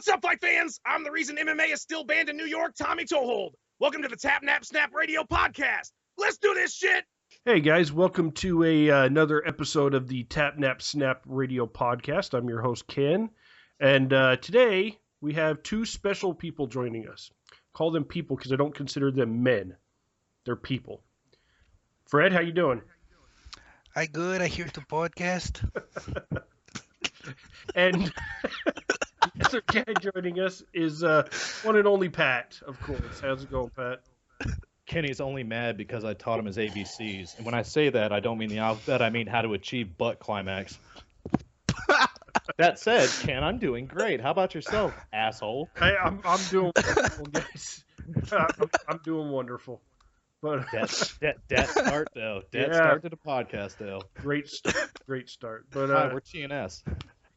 What's up, fight fans? I'm the reason MMA is still banned in New York, Tommy Toehold. Welcome to the Tap Nap Snap Radio Podcast. Let's do this shit! Hey guys, welcome to another episode of the Tap Nap Snap Radio Podcast. I'm your host, Ken. And today we have two special people joining us. Call them people because I don't consider them men. They're people. Fred, how you doing? I good. I hear the podcast. And the other guy joining us is one and only Pat, of course. How's it going, Pat? Kenny's only mad because I taught him his ABCs. And when I say that, I don't mean the alphabet. I mean how to achieve butt climax. That said, Ken, I'm doing great. How about yourself, asshole? Hey, I'm doing wonderful, guys. I'm doing wonderful. But that start, though. Start to the podcast, though. Great start. But Hi, we're TNS.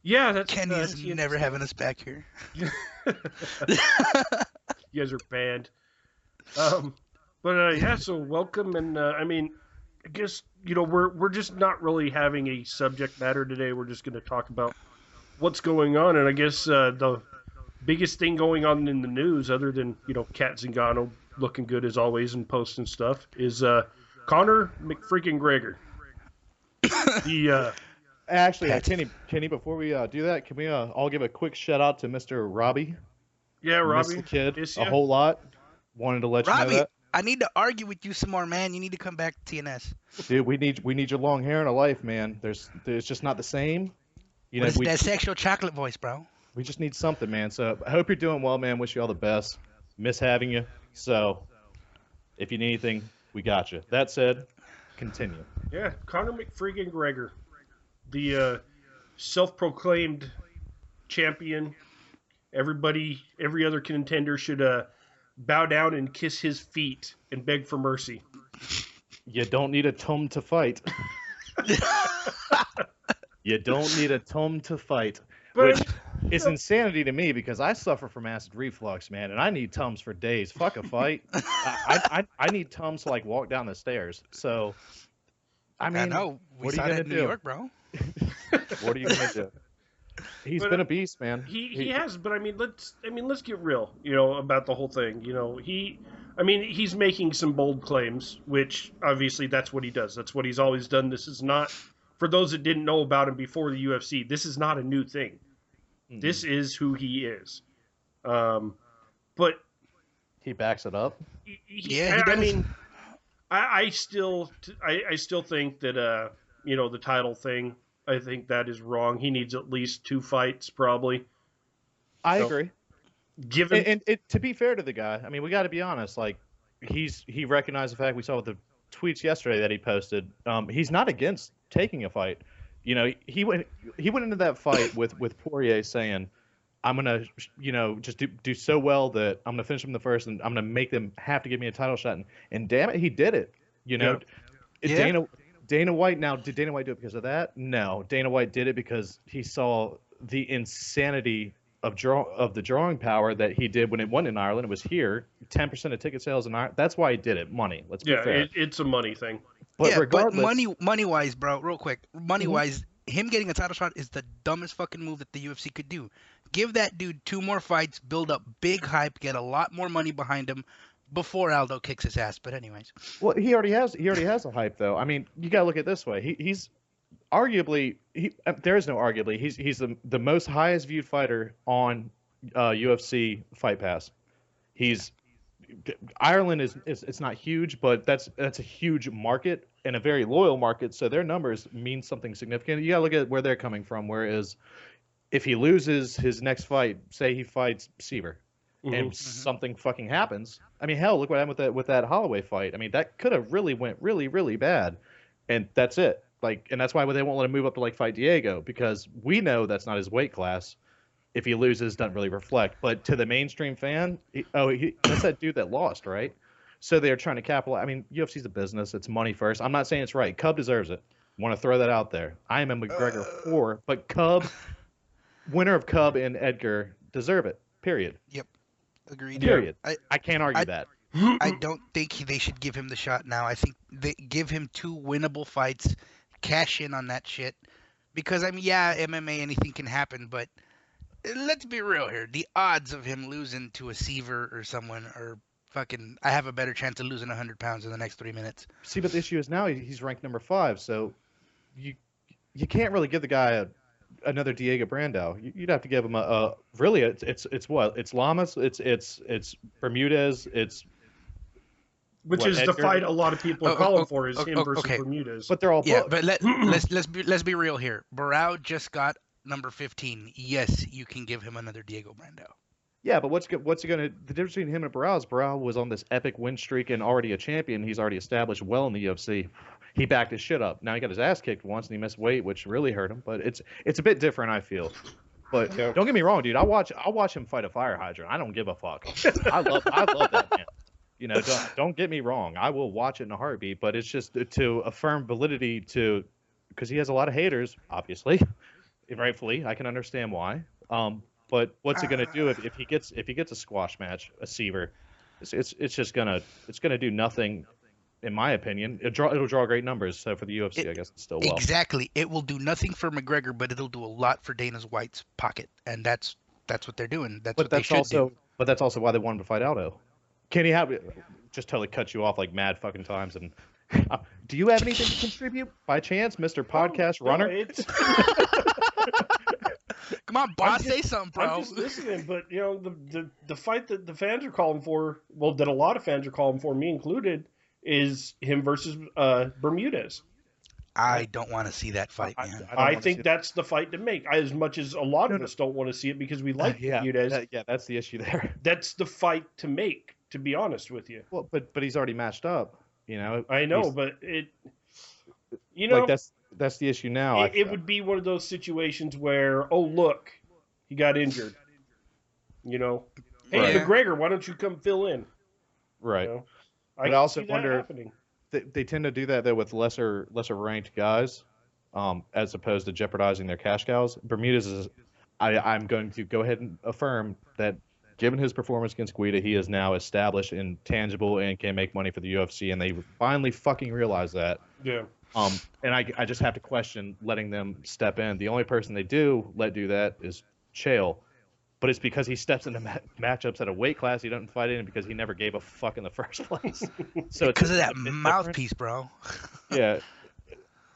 Yeah, that's Kenny is never having us back here. You guys are banned. But yeah, so welcome, and I mean, I guess we're just not really having a subject matter today. We're just going to talk about what's going on, and I guess the biggest thing going on in the news, other than Kat Zingano looking good as always and posting stuff, is Conor McFreaking-Gregor. Actually, Kenny, before we do that, can we all give a quick shout out to Mr. Robbie? Yeah, Robbie. Missed the kid a whole lot. Wanted to let you know that. I need to argue with you some more, man. You need to come back to TNS. Dude, we need your long hair in a life, man. There's just not the same. That sexual chocolate voice, bro. We just need something, man. So I hope you're doing well, man. Wish you all the best. Miss having you. So if you need anything, we got you. That said, continue. Yeah, Conor McFreaking-Gregor, the self-proclaimed champion. Every other contender should bow down and kiss his feet and beg for mercy. You don't need a tome to fight. You don't need a tome to fight. Which is insanity to me because I suffer from acid reflux, man, and I need tums for days. Fuck a fight. I need tums to walk down the stairs. So, I mean, what are you gonna do? New York, bro. What are you gonna do? He's been a beast, man. He has, but let's get real, about the whole thing. He's making some bold claims, which obviously that's what he does. That's what he's always done. This is not, for those that didn't know about him before the UFC, this is not a new thing. Mm-hmm. This is who he is. But he backs it up. I still think that the title thing, I think that is wrong. He needs at least 2 fights, probably. I agree. Given and to be fair to the guy, I mean, we got to be honest. He recognized the fact we saw with the tweets yesterday that he posted. He's not against taking a fight. He went into that fight with Poirier saying, "I'm gonna, just do so well that I'm gonna finish him the first, and I'm gonna make them have to give me a title shot." And damn it, he did it. Dana White, now, did Dana White do it because of that? No. Dana White did it because he saw the insanity of the drawing power that he did when it won in Ireland. It was here. 10% of ticket sales in Ireland. That's why he did it. Money. Let's be fair. It's a money thing. But regardless, money-wise, bro, real quick. Money-wise, him getting a title shot is the dumbest fucking move that the UFC could do. Give that dude 2 more fights, build up big hype, get a lot more money behind him, before Aldo kicks his ass, but anyways. Well, he already has a hype though. I mean, you gotta look at it this way. He's arguably there is no arguably. He's the most highest viewed fighter on UFC Fight Pass. Ireland is it's not huge, but that's a huge market and a very loyal market. So their numbers mean something significant. You gotta look at where they're coming from. Whereas if he loses his next fight, say he fights Seaver, and something fucking happens. I mean, hell, look what happened with that Holloway fight. I mean, that could have really went really, really bad, and that's it. And that's why they won't let him move up to fight Diego, because we know that's not his weight class. If he loses, doesn't really reflect. But to the mainstream fan, that's that dude that lost, right? So they're trying to capitalize. I mean, UFC's a business. It's money first. I'm not saying it's right. Cub deserves it. Want to throw that out there. I am a McGregor whore, but winner of Cub and Edgar deserve it. Period. Yep. Agreed. Period. I can't argue that. I don't think they should give him the shot now. I think they give him 2 winnable fights, cash in on that shit. Because, I mean, yeah, MMA, anything can happen, but let's be real here. The odds of him losing to a Seaver or someone are fucking. I have a better chance of losing 100 pounds in the next 3 minutes. See, but the issue is now he's ranked number 5, so you can't really give the guy another Diego Brandao. You'd have to give him a really it's what? It's Lamas, it's Bermudez, which what, is Edgar? the fight a lot of people are calling for is him versus okay. Bermudez. but they're all Yeah, booked. but let's be real here. Barao just got number 15. Yes, you can give him another Diego Brandao. Yeah, but what's it gonna? The difference between him and Barao is Barao was on this epic win streak and already a champion. He's already established well in the UFC. He backed his shit up. Now he got his ass kicked once and he missed weight, which really hurt him. But it's a bit different, I feel. But Yeah. don't get me wrong, dude. I'll watch him fight a fire hydrant. I don't give a fuck. I love that man. You know, don't get me wrong. I will watch it in a heartbeat. But it's just to affirm validity because he has a lot of haters, obviously, rightfully. I can understand why. But what's it gonna do if he gets a squash match, a Seaver? It's just gonna do nothing, in my opinion. It'll draw great numbers. So for the UFC, I guess it's still well. Exactly. It will do nothing for McGregor, but it'll do a lot for Dana White's pocket, and that's what they're doing. That's they should do. But that's also why they wanted to fight Aldo. Can he have just totally cut you off like mad fucking times? And do you have anything to contribute by chance, Mr. Podcast Runner? Come on, boss, say something, bro. I'm just listening, but you know the fight that the fans are calling for, well, that a lot of fans are calling for, me included, is him versus Bermudez. I don't want to see that fight, man. I think that's the fight to make. As much as a lot of us don't want to see it because we like Bermudez. That's the issue there. That's the fight to make, to be honest with you. Well, but he's already matched up. You know. I know, but like that's the issue now. It would be one of those situations where, oh look, he got injured. You know, hey Right. McGregor, why don't you come fill in? Right. You know? But I also see that wonder- happening. They tend to do that though with lesser ranked guys, as opposed to jeopardizing their cash cows. Bermudez is. I'm going to go ahead and affirm that, given his performance against Guida, he is now established and tangible and can make money for the UFC, and they finally fucking realize that. Yeah. And I just have to question letting them step in. The only person they do let do that is Chael, but it's because he steps into matchups at a weight class he doesn't fight in because he never gave a fuck in the first place. So Because of that it's mouthpiece, bro. different. Yeah,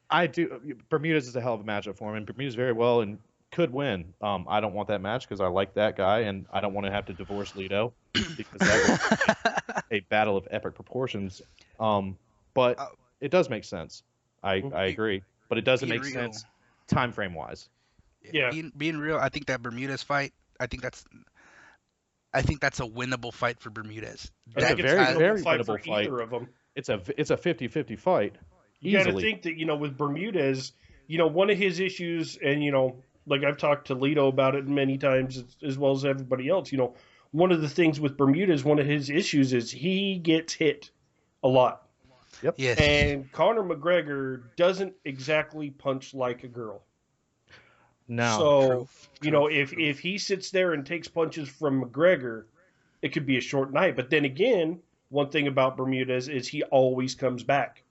I do. Bermudez is a hell of a matchup for him, and Bermudez very well and could win. I don't want that match because I like that guy, and I don't want to have to divorce Lito because that would be a battle of epic proportions. But it does make sense. I agree, but it doesn't make sense time frame wise. Yeah. Being real, I think that Bermudez fight, I think that's a winnable fight for Bermudez. I think a it's very, a very fight winnable for fight. either of them. It's a 50-50 fight. You got to Easily. think that, with Bermudez, one of his issues, and, like I've talked to Lito about it many times as well as everybody else, one of the things with Bermudez, one of his issues is he gets hit a lot. Yep. Yes. And Conor McGregor doesn't exactly punch like a girl. No. So, True. if he sits there and takes punches from McGregor, it could be a short night. But then again, one thing about Bermudez is he always comes back.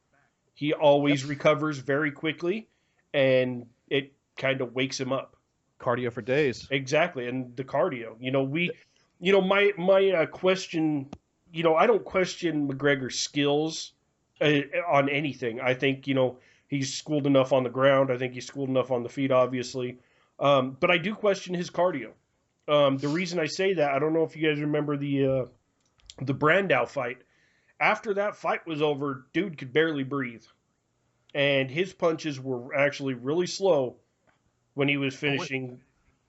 He always recovers very quickly, and it kind of wakes him up. Cardio for days. Exactly, and the cardio. My question, I don't question McGregor's skills on anything. I think, he's schooled enough on the ground. I think he's schooled enough on the feet, obviously. But I do question his cardio. The reason I say that, I don't know if you guys remember the Brandao fight. After that fight was over, dude could barely breathe. And his punches were actually really slow when he was finishing.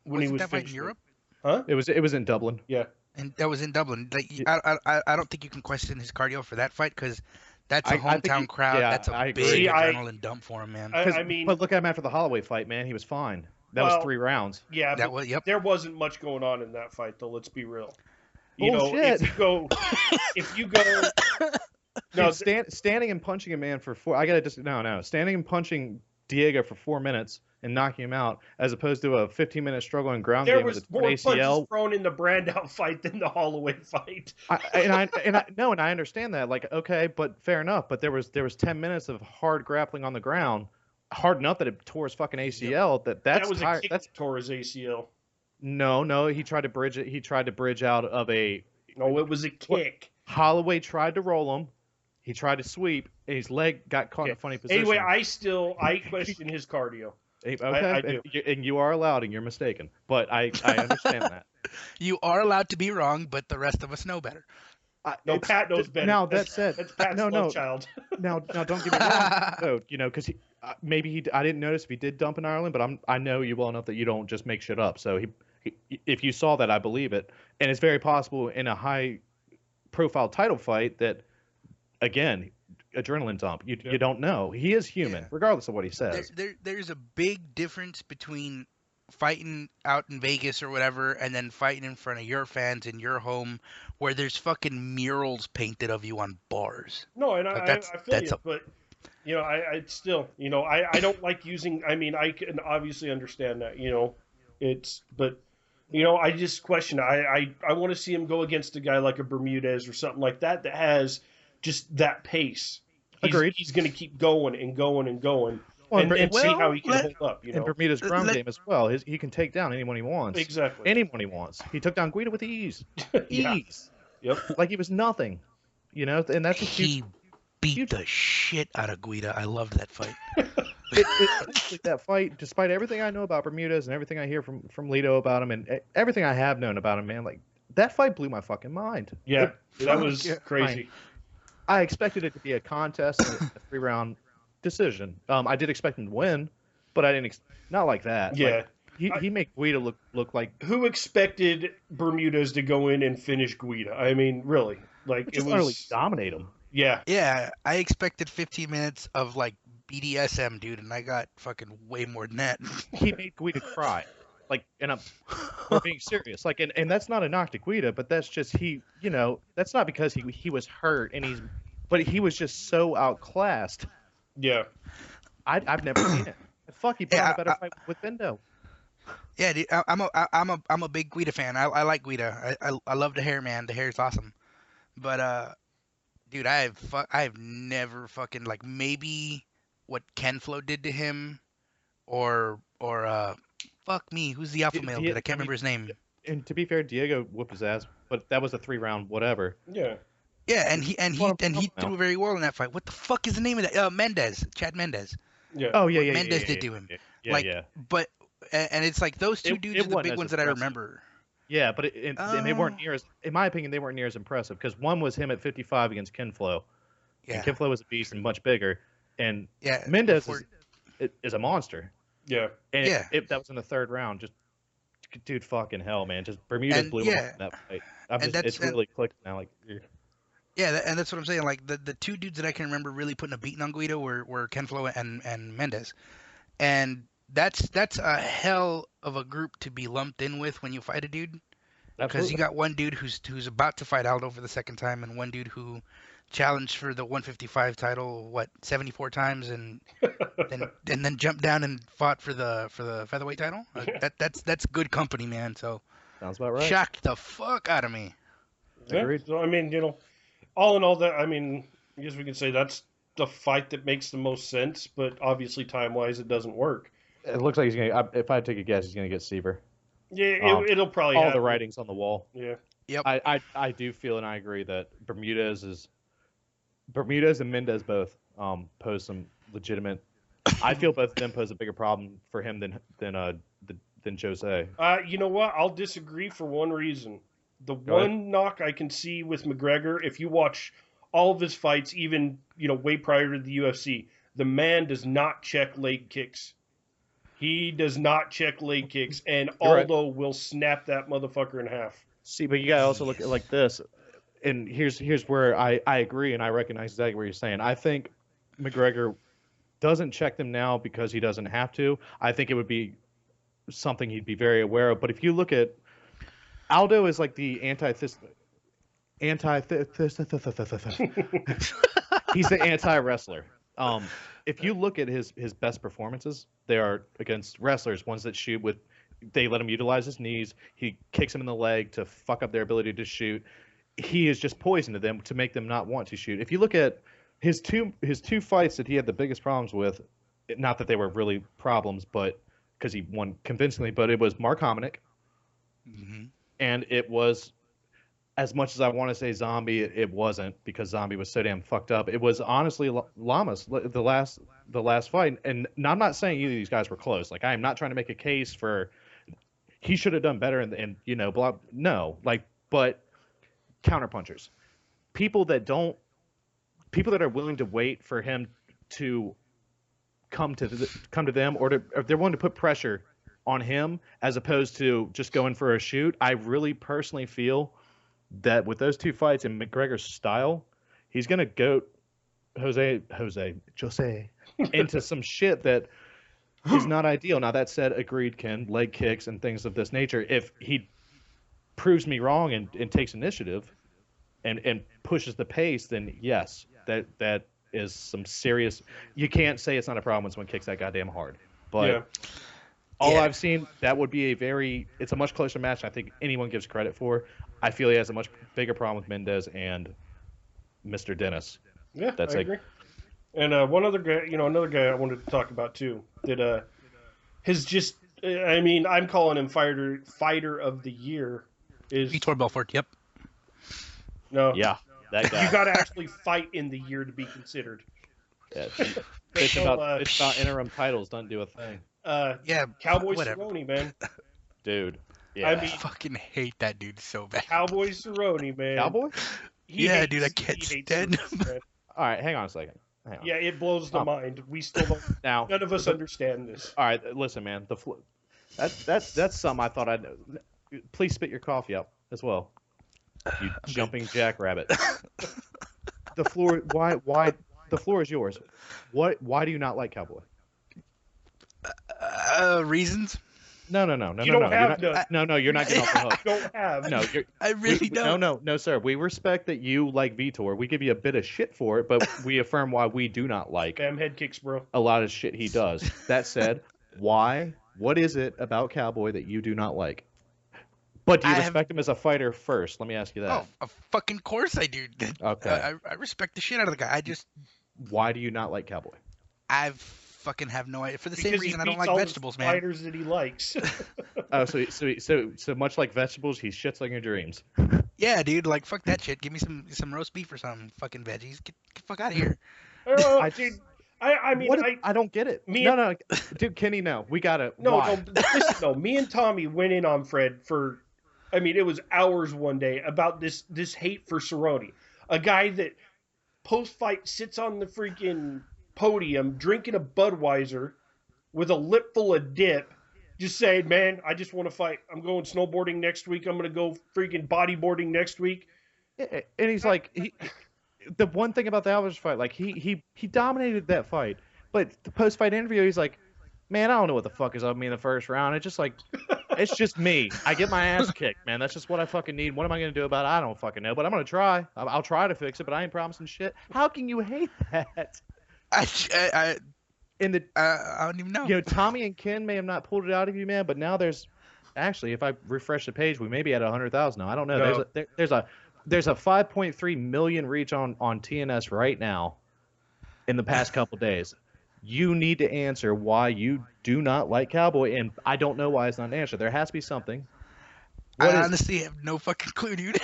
Wasn't that fight in Europe? Huh? It was in Dublin. Yeah. And that was in Dublin. Like, I don't think you can question his cardio for that fight because that's a I think hometown crowd. yeah, That's I a agree. big See, adrenaline dump for him, man. I mean, But look at him after the Holloway fight, man. He was fine. That was 3 rounds. yeah, That but was- yep. there wasn't much going on in that fight, though. Let's be real. Bullshit. If you go, no, Dude, standing and punching a man for 4. I gotta just standing and punching Diego for 4 minutes and knocking him out, as opposed to a 15-minute struggle and ground there game was with more an ACL. punches thrown in the Brandao fight than the Holloway fight. I understand that. Like, okay, but fair enough. But there was 10 minutes of hard grappling on the ground, hard enough that it tore his fucking ACL. That's that was a tired. kick That's that tore his ACL. No, he tried to bridge it. He tried to bridge out of a. No, it was a kick. Holloway tried to roll him. He tried to sweep, and his leg got caught in a funny position. Anyway, I question his cardio. Okay, I do. And you are allowed, and you're mistaken. But I understand that. You are allowed to be wrong, but the rest of us know better. No, Pat knows better. Now that said, that's Pat's love child. Now don't get me wrong. So, because I didn't notice if he did dump in Ireland, but I know you well enough that you don't just make shit up. So if you saw that, I believe it, and it's very possible in a high-profile title fight that, again, adrenaline dump. You don't know. He is human, regardless of what he says. There's a big difference between fighting out in Vegas or whatever, and then fighting in front of your fans in your home, where there's fucking murals painted of you on bars. No, and I feel you, but I still, I don't like using. I mean, I can obviously understand that, but. I just question. I want to see him go against a guy like a Bermudez or something like that has just that pace. Agreed. He's going to keep going and going and going and see how he can hold up. And Bermudez' ground game as well. He can take down anyone he wants. Exactly. Anyone he wants. He took down Guida with ease. Yeah. Ease. Yep. Like he was nothing. And that's he beat the shit out of Guida. I loved that fight. That fight, despite everything I know about Bermudez and everything I hear from Lito about him and everything I have known about him, man, like that fight blew my fucking mind. Yeah, that was crazy. I expected it to be a contest, and a 3-round decision. I did expect him to win, but I didn't. Not like that. Yeah, like, he made Guida look like. Who expected Bermudez to go in and finish Guida? I mean, really, like it was utterly dominate him. Yeah. Yeah, I expected 15 minutes of like BDSM, dude, and I got fucking way more than that. He made Guida cry. Like, and we're being serious. Like, and that's not a knock to Guida, but that's just that's not because he was hurt but he was just so outclassed. Yeah. I've never seen it. Fuck, he put on a better fight with Bendo. Yeah, dude, I'm a big Guida fan. I like Guida. I love the hair, man. The hair is awesome. But dude, I've never fucking like maybe what Ken Flo did to him, or fuck me, who's the alpha male? I can't remember his name. And to be fair, Diego whooped his ass, but that was a 3-round whatever. Yeah. Yeah, and he threw very well in that fight. What the fuck is the name of that? Mendez, Chad Mendez. Yeah. Oh yeah, Mendez did to him. Yeah. But and it's like those two dudes are the big ones that I remember. Yeah, but and they weren't near as, in my opinion, they weren't near as impressive because one was him at 55 against Ken Flo. Yeah. And Ken Flo was a beast and much bigger, and Mendez is a monster. Yeah. And that was in the 3rd round. Just dude, fucking hell, man. Just Bermudez blew him up in that fight. It's really clicked now. Like. Yeah, and that's what I'm saying. Like the two dudes that I can remember really putting a beating on Guido were Ken Flo and Mendez, and that's a hell of a group to be lumped in with when you fight a dude, because you got one dude who's about to fight Aldo for the 2nd time, and one dude who challenged for the 155 title 74 times, and then jumped down and fought for the featherweight title. That's good company, man. So sounds about right. Shocked the fuck out of me. Yeah. Agreed. So I mean, all in all, that I guess we could say that's the fight that makes the most sense, but obviously time-wise, it doesn't work. It looks like he's gonna. If I take a guess, he's gonna get Seaver. Yeah, it'll probably all happen. the writings on the wall. Yeah. Yep. I do feel and I agree that Bermudez and Mendez both pose some legitimate. I feel both of them pose a bigger problem for him than Jose. You know what? I'll disagree for one reason. The one knock I can see with McGregor, if you watch all of his fights, even way prior to the UFC, the man does not check leg kicks. He does not check leg kicks, and Aldo will snap that motherfucker in half. See, but you gotta also look at it like this, and here's where I agree, and I recognize exactly what you're saying. I think McGregor doesn't check them now because he doesn't have to. I think it would be something he'd be very aware of. But if you look at Aldo is like the he's the anti-wrestler. If you look at his best performances, they are against wrestlers, ones that shoot with, they let him utilize his knees. He kicks him in the leg to fuck up their ability to shoot. He is just poison to them to make them not want to shoot. If you look at his two fights that he had the biggest problems with, not that they were really problems, but because he won convincingly, but it was Mark Hominick And it was, as much as I want to say Zombie, it wasn't, because Zombie was so damn fucked up. It was honestly Lamas, the last fight. And I'm not saying either of these guys were close. Like, I am not trying to make a case for he should have done better and you know, blah. No, like, but counterpunchers, people that are willing to wait for him to come to them, or they're willing to put pressure on him as opposed to just going for a shoot. I really personally feel that with those two fights and McGregor's style, he's gonna goat Jose into some shit that is not ideal. Now, that said, agreed, Ken, leg kicks and things of this nature. If he proves me wrong and takes initiative and pushes the pace, then yes, that is some serious. You can't say it's not a problem when someone kicks that goddamn hard. But I've seen, that would be it's a much closer match than I think anyone gives credit for. I feel he has a much bigger problem with Mendez and Mr. Dennis. Yeah, I agree. And one other guy, another guy I wanted to talk about too, that has just, I mean, I'm calling him fighter of the year, is Vitor Belfort. Yep. No. Yeah, that guy. You got to actually fight in the year to be considered. Yeah, it's about interim titles. Don't do a thing. Cowboy Cerrone, man. Dude. Yeah. I fucking hate that dude so bad. Cowboy Cerrone, man. Cowboy? Dude, I can't stand him. All right, hang on a second. Yeah, it blows the mind. We still don't. Now, none of us understand this. All right, listen, man. That's something I thought I'd know. Please spit your coffee out as well. You jumping jackrabbit. The floor. Why? The floor is yours. Why do you not like Cowboy? Reasons. No. You don't have no. You're not getting off the hook. You don't have. No, I really don't. No, sir. We respect that you like Vitor. We give you a bit of shit for it, but we affirm why we do not like Damn head kicks, bro. a lot of shit he does. That said, why? What is it about Cowboy that you do not like? But do you respect him as a fighter first? Let me ask you that. Oh, of fucking course I do. Okay. I respect the shit out of the guy. Why do you not like Cowboy? I fucking have no idea. For the Because same reason I don't like vegetables, man. Fighters that he likes. Oh, so much like vegetables, he shits on your dreams. Yeah, dude. Like, fuck that shit. Give me some roast beef or something. Fucking veggies. Get the fuck out of here. Dude, I mean, I don't get it. No, dude, Kenny, no. We gotta. No, listen, no. Me and Tommy went in on Fred for, I mean, it was hours one day about this hate for Cerrone, a guy that post-fight sits on the freaking podium drinking a Budweiser with a lip full of dip, just saying, man, I just want to fight. I'm going snowboarding next week. I'm going to go freaking bodyboarding next week. And he's like, the one thing about the Alvarez fight, like he dominated that fight, but the post-fight interview, he's like, man, I don't know what the fuck is up me in the first round. It's just like, it's just me. I get my ass kicked, man. That's just what I fucking need. What am I going to do about it? I don't fucking know, but I'm going to try. I'll try to fix it, but I ain't promising shit. How can you hate that? I don't even know. You know, Tommy and Ken may have not pulled it out of you, man, but now there's actually, if I refresh the page, we may be at 100,000 now. I don't know. No. There's a 5.3 million reach on TNS right now in the past couple days. You need to answer why you do not like Cowboy, and I don't know why it's not an answer. There has to be something. I honestly have no fucking clue, dude.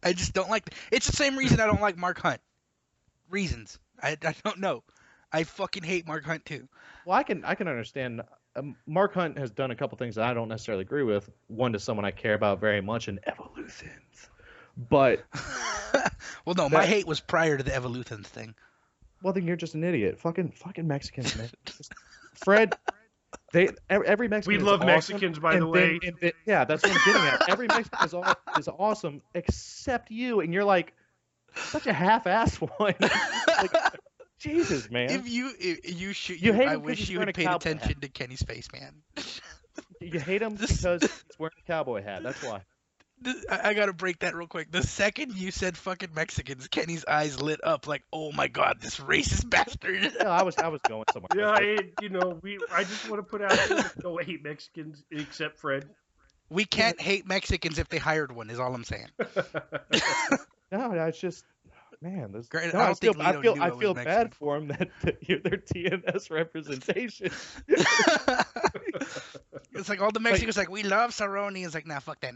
I just don't like. It's the same reason I don't like Mark Hunt. Reasons. I don't know. I fucking hate Mark Hunt too. Well, I can understand. Mark Hunt has done a couple things that I don't necessarily agree with. One, to someone I care about very much, in Evolutions. But well, no, my hate was prior to the Evolutions thing. Well, then you're just an idiot. Fucking Mexicans, man. Fred, every Mexican. We is love awesome, Mexicans, by the way. Yeah, that's what I'm getting at. Every Mexican is awesome except you, and you're like such a half-ass one. Like, Jesus, man. I wish you had paid attention to Kenny's face, man. You hate him because he's wearing a cowboy hat. That's why. I gotta break that real quick. The second you said fucking Mexicans, Kenny's eyes lit up like, oh my god, this racist bastard. Yeah, I was going somewhere. Yeah, I just want to put out there, don't hate Mexicans except Fred. We can't hate Mexicans if they hired one, is all I'm saying. No, it's just Man, this, Granted, no, I don't think I Lito feel knew I I was feel Mexican bad for him that you're their TNS representation. It's like all the Mexicans like, we love Cerrone. It's like, nah, fuck that.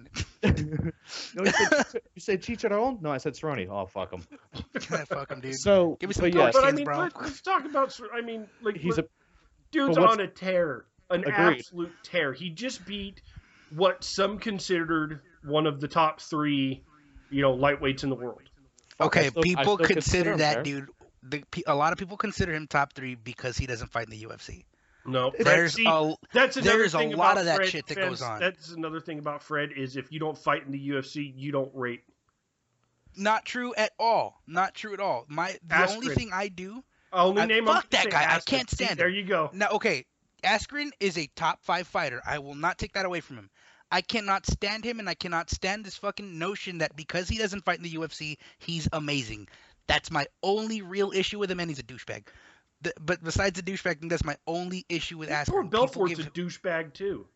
No, you said chicharron? No, I said Cerrone. Oh, fuck him. Fuck him, dude. So, Give me some but dark yes, But I skins, mean, bro. let's talk about. I mean, like he's a dude's but what's- on a tear, an Agreed. absolute tear. He just beat what some considered one of the top 3, lightweights in the world. Okay, I people still consider him that there. dude. A lot of people consider him top 3 because he doesn't fight in the UFC. No, There's that's another there's a thing lot about of that Fred shit that fans. goes on. That's another thing about Fred is if you don't fight in the UFC, you don't rate. Not true at all. Not true at all. The only Askren. thing I do. Only name I'm Fuck that saying guy. I Askren. can't See, stand there him. you go. Now, okay, Askren is a top 5 fighter. I will not take that away from him. I cannot stand him, and I cannot stand this fucking notion that because he doesn't fight in the UFC, he's amazing. That's my only real issue with him, and he's a douchebag. But besides the douchebag thing, that's my only issue with Askren. Poor People Belfort's give a douchebag too.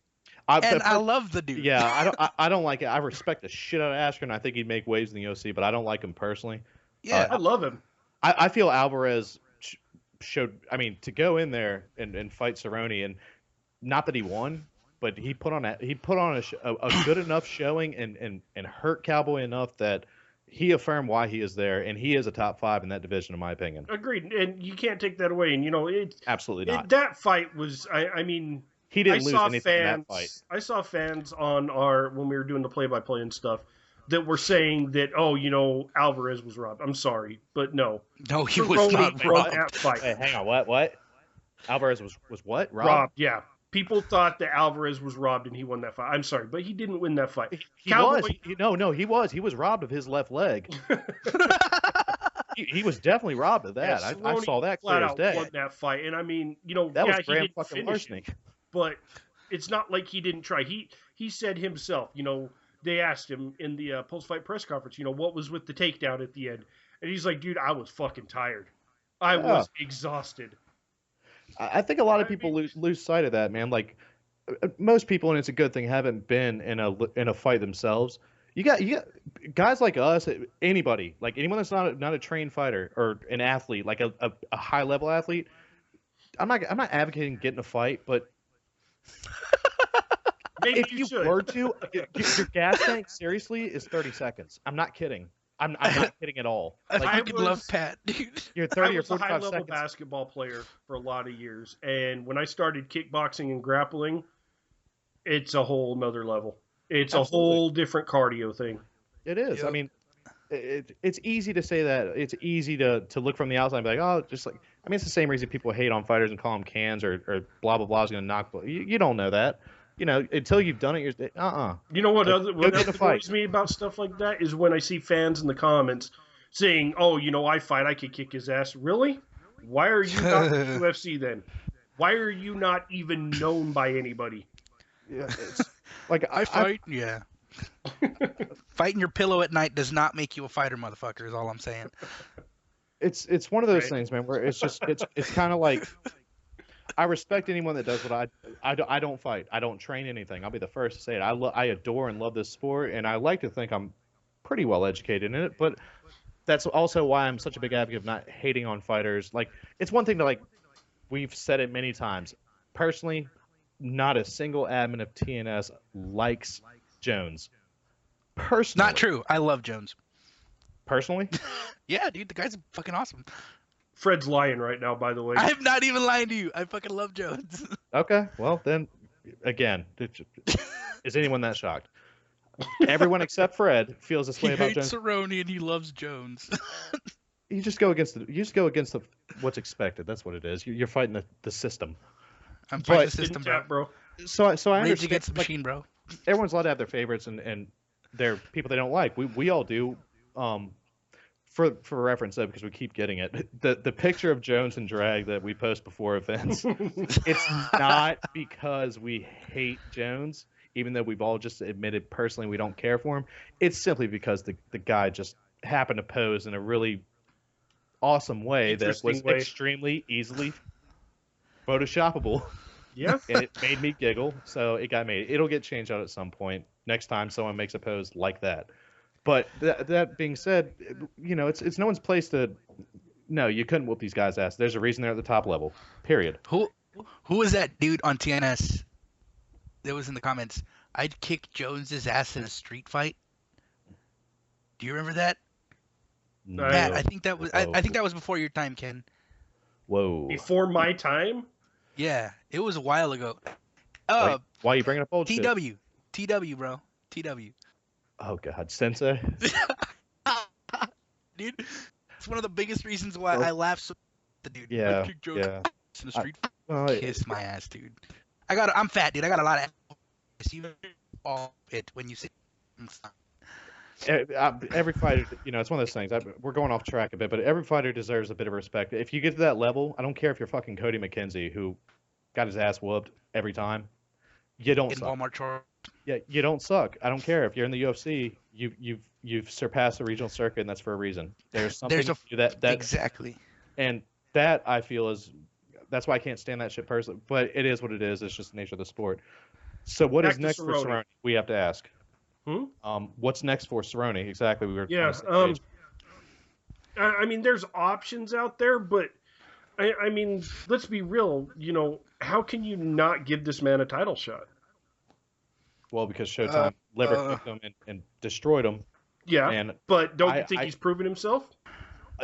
I love the dude. Yeah, I don't like it. I respect the shit out of Askren. I think he'd make waves in the UFC, but I don't like him personally. Yeah. I love him. I feel Alvarez showed. I mean, to go in there and fight Cerrone, and not that he won, but he put on a good enough showing and hurt Cowboy enough that he affirmed why he is there, and he is a top 5 in that division, in my opinion. Agreed, and you can't take that away. And it's Absolutely not. that fight was. I mean, He didn't lose anything fans, in that fight. I saw fans on when we were doing the play-by-play and stuff that were saying that Alvarez was robbed. I'm sorry, but no. No, he was Cerrone not won robbed. that fight. Wait, hang on. What? Alvarez was what? Robbed, yeah. People thought that Alvarez was robbed and he won that fight. I'm sorry, but he didn't win that fight. He was. No, he was. He was robbed of his left leg. he was definitely robbed of that. Yeah, I saw that clear as day. Won that fight, and I mean, That was he grand didn't fucking finish larceny. it, but it's not like he didn't try. He said himself, they asked him in the post-fight press conference, what was with the takedown at the end, and he's like, dude, I was fucking tired. I was exhausted. I think a lot of people lose sight of that, man. Like most people, and it's a good thing, haven't been in a fight themselves. You got guys like us, anybody, like anyone that's not a trained fighter or an athlete, like a high level athlete. I'm not advocating getting a fight, but Maybe if you should. were to, your gas tank seriously is 30 seconds. I'm not kidding. I'm not kidding at all. I Like, fucking love Pat, dude. you're 30 I or was a 45 high-level seconds. basketball player for a lot of years, and when I started kickboxing and grappling, it's a whole nother level. It's a whole different cardio thing. It is. Yep. I mean, it's easy to say that. It's easy to look from the outside and be like, oh, just like. I mean, it's the same reason people hate on fighters and call them cans or blah blah blah is going to knock. You don't know that. Until you've done it, you're You know what Go get in a fight. annoys me about stuff like that is when I see fans in the comments saying, "Oh, I fight, I could kick his ass." Really? Why are you not in the UFC then? Why are you not even known by anybody? Yeah, it's like I fight. Yeah. Fighting your pillow at night does not make you a fighter, motherfucker. Is all I'm saying. It's one of those Right. things, man, where it's just it's kind of like I respect anyone that does what I don't fight. I don't train anything. I'll be the first to say it. I adore and love this sport, and I like to think I'm pretty well educated in it. But that's also why I'm such a big advocate of not hating on fighters. Like it's one thing to like we've said it many times. Personally, not a single admin of TNS likes Jones. Personally, Not true. I love Jones. Personally, Yeah, dude, the guy's fucking awesome. Fred's lying right now, by the way. I'm not even lying to you. I fucking love Jones. okay. Well, then again, is anyone that shocked? Everyone except Fred feels this He way about hates Jones. Cerrone and he loves Jones. You just go against what's expected. That's what it is. You're fighting the system. I'm fighting the But- system, Didn't bro. tap, bro. So I Rage understand. against the like, machine, bro. everyone's allowed to have their favorites and their people they don't like. We all do. For reference though, because we keep getting it, the picture of Jones and drag that we post before events, it's not because we hate Jones, even though we've all just admitted personally we don't care for him. It's simply because the guy just happened to pose in a really awesome way that was Interesting way. extremely easily photoshoppable. Yeah. And it made me giggle, so it got made. It'll get changed out at some point next time someone makes a pose like that. But that being said, it's no one's place to. No, you couldn't whoop these guys' ass. There's a reason they're at the top level. Period. Who is that dude on TNS that was in the comments? I'd kick Jones's ass in a street fight. Do you remember that? No. Pat, I think that was I Whoa. think that was before your time, Ken. Whoa. Before my time? Yeah, it was a while ago. Why are you bringing up old shit? TW, bro. TW. Oh God, Sensei. Dude, it's one of the biggest reasons why I laugh so. The dude. Yeah, I kick Jones yeah. in the street. Well, Kiss my ass, dude. I'm fat, dude. I got a lot of. You all it when you say. every fighter, it's one of those things. We're going off track a bit, but every fighter deserves a bit of respect. If you get to that level, I don't care if you're fucking Cody McKenzie, who got his ass whooped every time. You don't In suck. Walmart chore. Yeah, you don't suck. I don't care if you're in the UFC. You've surpassed the regional circuit, and that's for a reason. There's something that exactly. And that I feel that's why I can't stand that shit personally. But it is what it is. It's just the nature of the sport. So what is next for Cerrone? We have to ask. What's next for Cerrone? Exactly. We were. Yeah. I mean, there's options out there, but I mean, let's be real. How can you not give this man a title shot? Well, because Showtime liver kicked him and destroyed him. Yeah. But don't you think he's proven himself?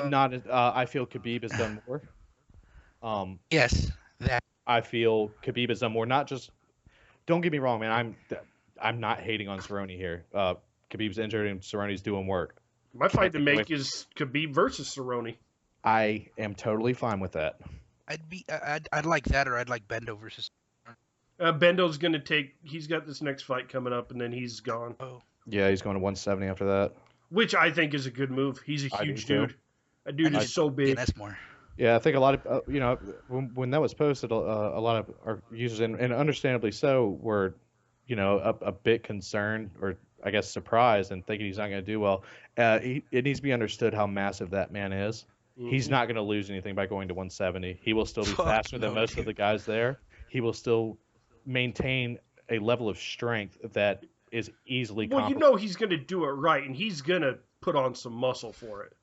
Not. I feel Khabib has done more. Yes. That. I feel Khabib has done more. Not just. Don't get me wrong, man. I'm not hating on Cerrone here. Khabib's injured and Cerrone's doing work. My fight to make is Khabib versus Cerrone. I am totally fine with that. I'd like that, or I'd like Bendo versus. Bendo's gonna he's got this next fight coming up, and then he's gone. Oh. Yeah, he's going to 170 after that. Which I think is a good move. He's a huge dude. That dude is so big. That's more. Yeah, I think a lot of when that was posted, a lot of our users and understandably so were, a bit concerned or I guess surprised and thinking he's not going to do well. It needs to be understood how massive that man is. Mm-hmm. He's not going to lose anything by going to 170. He will still be faster than most of the guys there. He will still maintain a level of strength that is easily comparable. He's going to do it right, and he's going to put on some muscle for it.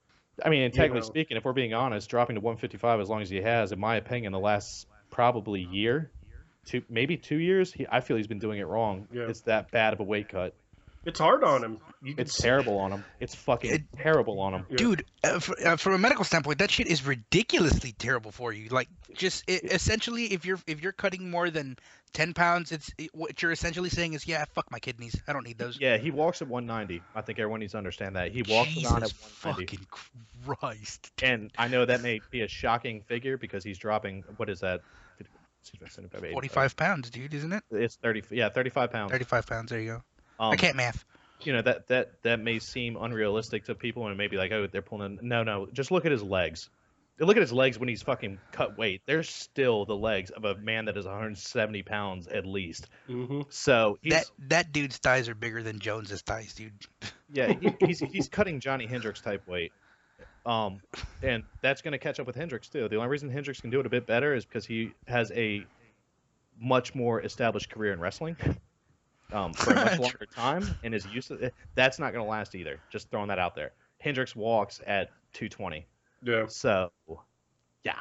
I mean, and technically speaking, if we're being honest, dropping to 155 as long as he has, in my opinion, the last probably year, maybe 2 years, I feel he's been doing it wrong. Yeah. It's that bad of a weight cut. It's hard on him. It's terrible on him. It's fucking terrible on him. Dude, from a medical standpoint, that shit is ridiculously terrible for you. Like, essentially, if you're cutting more than 10 pounds, what you're essentially saying is, yeah, fuck my kidneys. I don't need those. Yeah, he walks at 190. I think everyone needs to understand that. He walks around at 190. Fucking Christ. And I know that may be a shocking figure because he's dropping, what is that? 45 pounds, dude, isn't it? It's 35 pounds. 35 pounds, there you go. I can't math. That may seem unrealistic to people and maybe like, oh, they're pulling in. No, just look at his legs. Look at his legs when he's fucking cut weight. They're still the legs of a man that is 170 pounds at least. Mm-hmm. So that dude's thighs are bigger than Jones's thighs, dude. Yeah, he's cutting Johnny Hendricks type weight. And that's going to catch up with Hendricks too. The only reason Hendricks can do it a bit better is because he has a much more established career in wrestling. For a much longer time and is used to it. That's not going to last either. Just throwing that out there. Hendricks walks at 220. Yeah. So, yeah.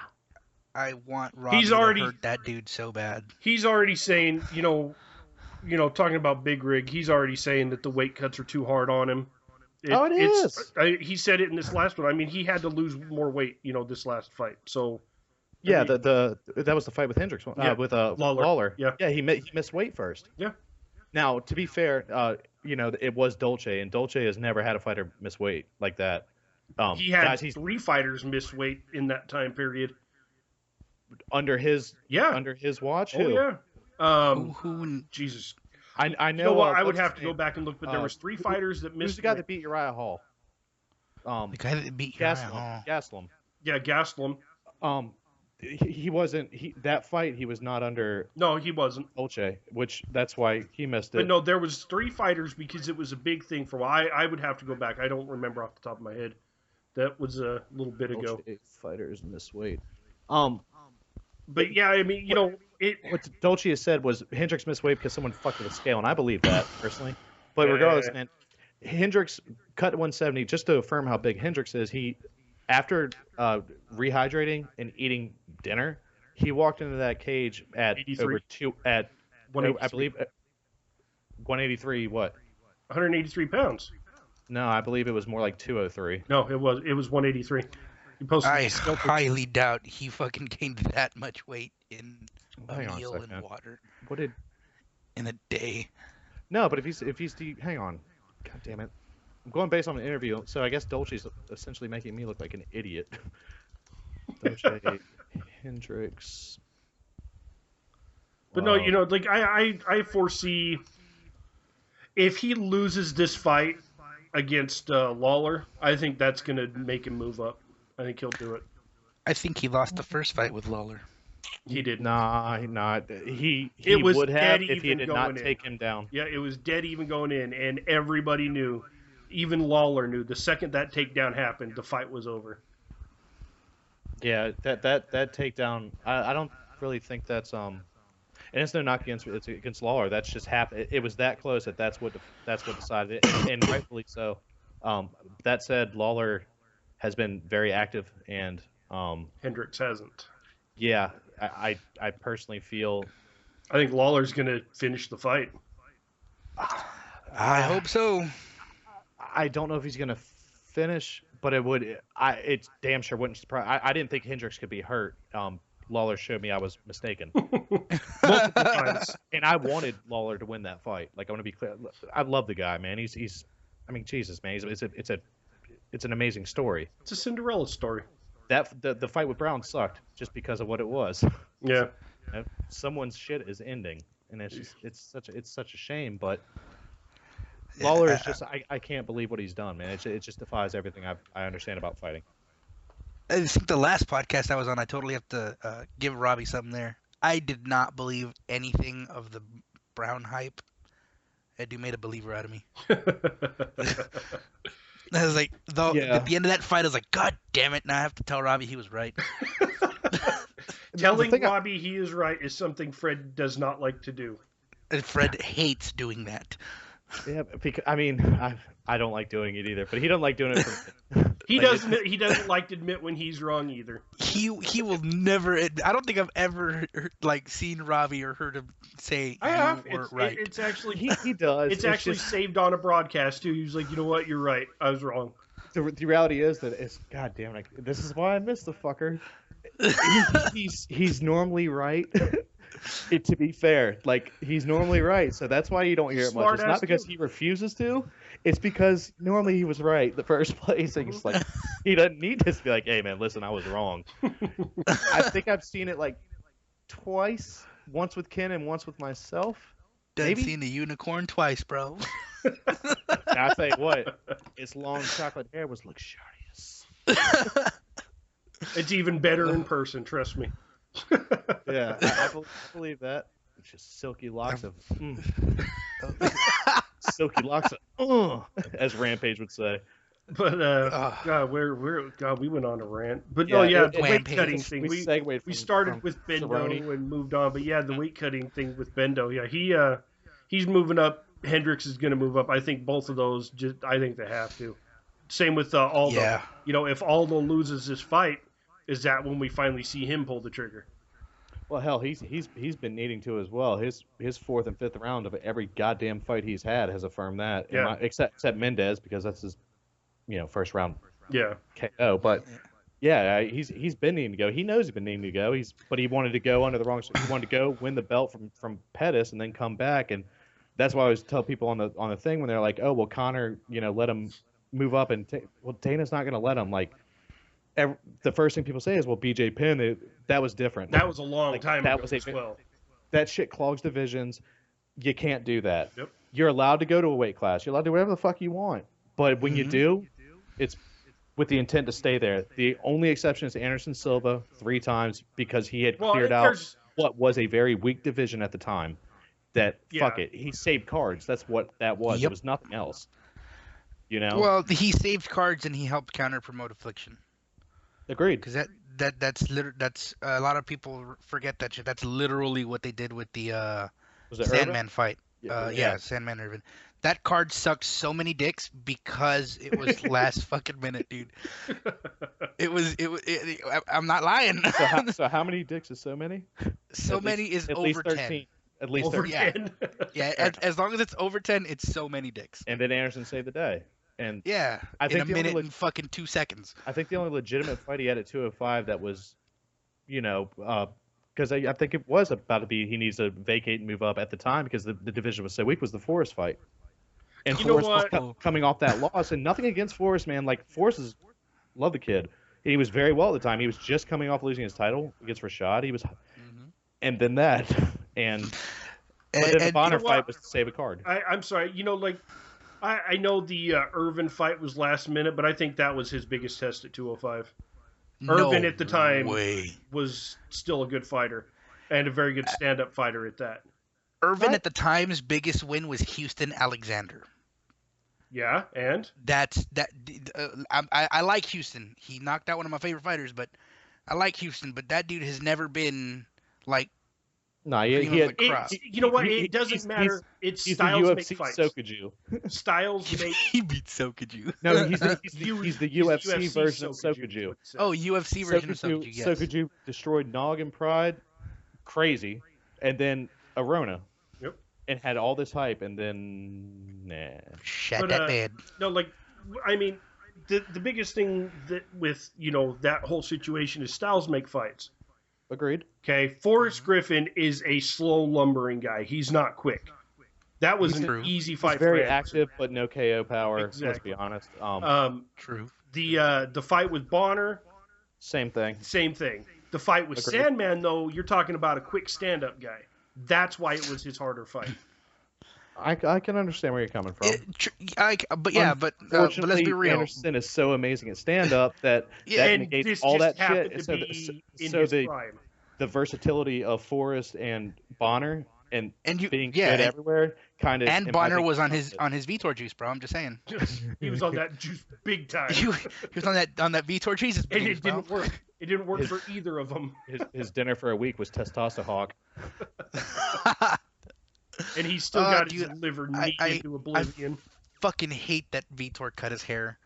I want Robbie to hurt that dude so bad. He's already saying, talking about Big Rig, he's already saying that the weight cuts are too hard on him. It is. He said it in this last one. I mean, he had to lose more weight, this last fight. So. Yeah, that was the fight with Hendricks with Lawler. Yeah, he missed weight first. Yeah. Now, to be fair, it was Dolce, and Dolce has never had a fighter miss weight like that. He had 3 fighters miss weight in that time period. Under his watch? Oh, who? yeah. Who? Jesus. I know. You know what? I would have to go back and look, but there was 3 fighters that missed. Who's the guy that beat Uriah Hall? The guy that beat Uriah Hall. Gastelum. Yeah, Gastelum. He wasn't. That fight, he was not under. No, he wasn't. Dolce, which that's why he missed it. But no, there was 3 fighters because it was a big thing for a while. I would have to go back. I don't remember off the top of my head. That was a little bit ago. Dolce fighters miss weight. But yeah, I mean, what Dolce has said was Hendricks missed weight because someone fucked with the scale, and I believe that personally. But regardless, man, Hendricks cut 170 just to affirm how big Hendricks is. He, after rehydrating and eating dinner, he walked into that cage at 83? over two at I believe 183. What? 183 pounds. No, I believe it was more like 203. No, it was 183. He posted I the scale picture. highly doubt he fucking gained that much weight in a Hang on a meal second. and water What did? in a day. No, but if he's hang on, god damn it, I'm going based on an interview. So I guess Dolce's essentially making me look like an idiot. Dolce Hendricks. But no, you know, like I foresee if he loses this fight against Lawler, I think that's gonna make him move up. I think he'll do it. I think he lost the first fight with Lawler. He did. Nah, not. He It was would have dead if he even did going not in. take him down. Yeah, it was dead even going in, and everybody knew, even Lawler knew. The second that takedown happened, the fight was over. Yeah, that takedown. I don't really think that's and it's no knock against it's against Lawler. That's just happened. It was that close that's what decided it, and rightfully so. That said, Lawler has been very active, and Hendricks hasn't. yeah, I personally feel. I think Lawler's gonna finish the fight. I hope so. I don't know if he's gonna finish, but it would. It damn sure wouldn't surprise. I didn't think Hendricks could be hurt. Lawler showed me I was mistaken. Multiple times. And I wanted Lawler to win that fight. Like, I want to be clear. I love the guy, man. He's. I mean, Jesus, man. It's an amazing story. It's a Cinderella story. The fight with Brown sucked just because of what it was. Yeah. You know, someone's shit is ending, and it's such a shame. But Lawler is just I can't believe what he's done, man. It just defies everything I understand about fighting. I think the last podcast I was on, I totally have to give Robbie something there. I did not believe anything of the Brown hype. That dude made a believer out of me. I was like, at the end of that fight, I was like, God damn it! Now I have to tell Robbie he was right. Telling Robbie he is right is something Fred does not like to do. And Fred hates doing that. Yeah, because I mean, I don't like doing it either, but he doesn't like doing it. He doesn't like to admit when he's wrong either. He will never. I don't think I've ever seen Robbie or heard him say I have. you were right. It's actually he does. It's actually just saved on a broadcast too. He's like, you know what, you're right. I was wrong. The reality is that it's God damn it. This is why I miss the fucker. He's normally right. To be fair, like, he's normally right, so that's why you don't hear it much. It's not because he refuses to. It's because normally he was right the first place. And he's like, he doesn't need to be like, hey man, listen, I was wrong. I think I've seen it like twice. Once with Ken and once with myself. Done seen the unicorn twice, bro. I tell you what, its long chocolate hair was luxurious. It's even better in person, trust me. Yeah, I believe that. It's just silky locks of silky locks of as Rampage would say. But God, we went on a rant. But the weight cutting thing. We started with Bendo and moved on. But yeah, the weight cutting thing with Bendo. Yeah, he's moving up. Hendricks is going to move up. I think both of those. I think they have to. Same with Aldo. Yeah. You know, if Aldo loses this fight, is that when we finally see him pull the trigger? Well, hell, he's been needing to as well. His fourth and fifth round of every goddamn fight he's had has affirmed that. Yeah. Except Mendez, because that's his, first round. Yeah. KO. But yeah, he's been needing to go. He knows he's been needing to go. But he wanted to go under the wrong. He wanted to go win the belt from Pettis and then come back. And that's why I always tell people on the thing when they're like, oh well, Conor, let him move up and well, Dana's not going to let him. Like, the first thing people say is, well, BJ Penn, that was different. That was a long time ago was as well. That shit clogs divisions. You can't do that. Yep. You're allowed to go to a weight class. You're allowed to do whatever the fuck you want. But when you do, it's with the intent to stay there. The only exception is Anderson Silva 3 times because he had cleared out what was a very weak division at the time. Fuck it. He saved cards. That's what that was. Yep. It was nothing else. Well, he saved cards and he helped counter promote Affliction. Agreed. Because that's a lot of people forget that shit. That's literally what they did with the Was it Sandman Irvin? fight. Yeah. Sandman Irvin. That card sucked so many dicks because it was last fucking minute, dude. I'm not lying. So how many dicks is so many? So At many least, is at over least 10. 13. At least Over 13. 10. Yeah, as long as it's over 10, it's so many dicks. And then Anderson saved the day. And Yeah, I in think a the only minute and fucking 2 seconds. I think the only legitimate fight he had at 205 that was, because I think it was about to be he needs to vacate and move up at the time because the division was so weak, was the Forrest fight. And You know Forrest was what? coming off that loss, and nothing against Forrest, man. Like Forrest love the kid. He was very well at the time. He was just coming off losing his title against Rashad. He was, and then that, and but then the Bonner fight was to save a card. I'm sorry. I know the Irvin fight was last minute, but I think that was his biggest test at 205. Irvin at the time was still a good fighter and a very good stand-up fighter at that. Irvin at the time's biggest win was Houston Alexander. Yeah, and I like Houston. He knocked out one of my favorite fighters, but I like Houston. But that dude has never been like. No, you know what? It doesn't matter. It's styles make fights. Sokuju. Styles make. He beat Sokuju. No, he's the UFC version of Sokuju. Oh, UFC version of Sokuju. Yes. Sokuju destroyed Nog and Pride, crazy, and then Arona. Yep. And had all this hype, and then Shut that man. No, I mean, the biggest thing that with that whole situation is styles make fights. Agreed. Okay, Forrest Griffin is a slow lumbering guy. He's not quick. That was an easy fight. He's very active, but no KO power. Exactly. Let's be honest. True. The fight with Bonner. Same thing. Same thing. The fight with Agreed. Sandman, though, you're talking about a quick stand-up guy. That's why it was his harder fight. I can understand where you're coming from. But let's be real. Anderson is so amazing at stand-up that negates all that shit. So the versatility of Forrest and Bonner and being good everywhere kind of. And Bonner was on his Vitor juice, bro. I'm just saying. He was on that juice big time. He was on that Vitor Jesus. And it didn't work. It didn't work for either of them. His dinner for a week was testosterone. And he still got his liver kneed into oblivion. I fucking hate that Vitor cut his hair.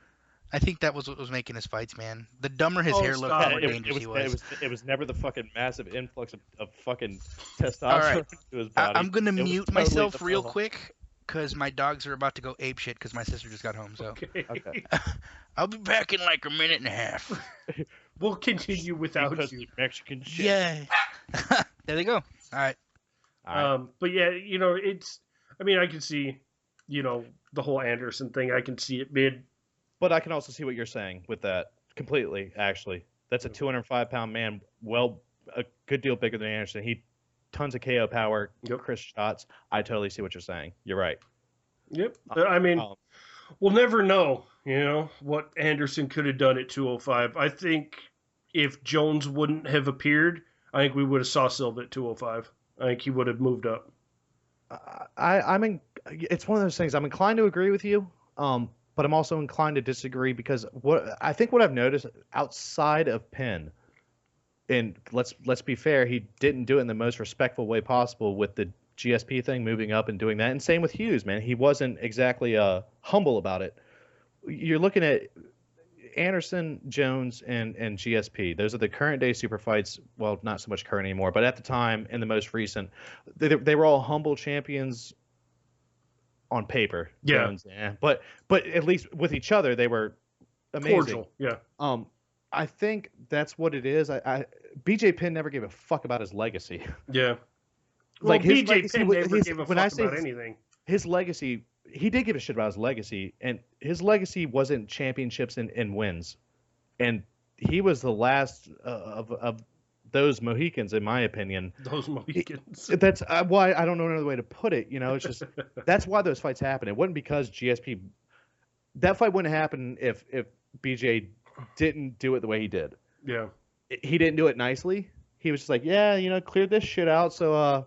I think that was what was making his fights, man. The dumber his hair looked, the more dangerous he was. It was never the fucking massive influx of fucking testosterone right. to his body. I'm going to mute myself real quick because my dogs are about to go apeshit because my sister just got home. So Okay. I'll be back in like a minute and a half. We'll continue without because you. Mexican shit. Yeah. There they go. All right. But yeah, it's. I mean, I can see, the whole Anderson thing. I can see it mid. But I can also see what you're saying with that completely. Actually, that's a 205-pound man. Well, a good deal bigger than Anderson. He tons of KO power, crisp shots. I totally see what you're saying. You're right. Yep. I mean, we'll never know. What Anderson could have done at 205. I think if Jones wouldn't have appeared, I think we would have saw Silva at 205. I think he would have moved up. It's one of those things. I'm inclined to agree with you, but I'm also inclined to disagree because what I've noticed outside of Penn, and let's be fair, he didn't do it in the most respectful way possible with the GSP thing, moving up and doing that, and same with Hughes, man. He wasn't exactly humble about it. You're looking at Anderson, Jones, and GSP. Those are the current day super fights. Well, not so much current anymore, but at the time and the most recent, they were all humble champions on paper. Yeah. Jones, but at least with each other, they were amazing. Cordial. Yeah. I think that's what it is. BJ Penn never gave a fuck about his legacy. Yeah. Like well, BJ Penn never gave a fuck about anything. His legacy. He did give a shit about his legacy, and his legacy wasn't championships and wins. And he was the last of those Mohicans, in my opinion. Those Mohicans. That's why I don't know another way to put it. It's just that's why those fights happen. It wasn't because GSP. That fight wouldn't happen if BJ didn't do it the way he did. Yeah. He didn't do it nicely. He was just like, clear this shit out. So,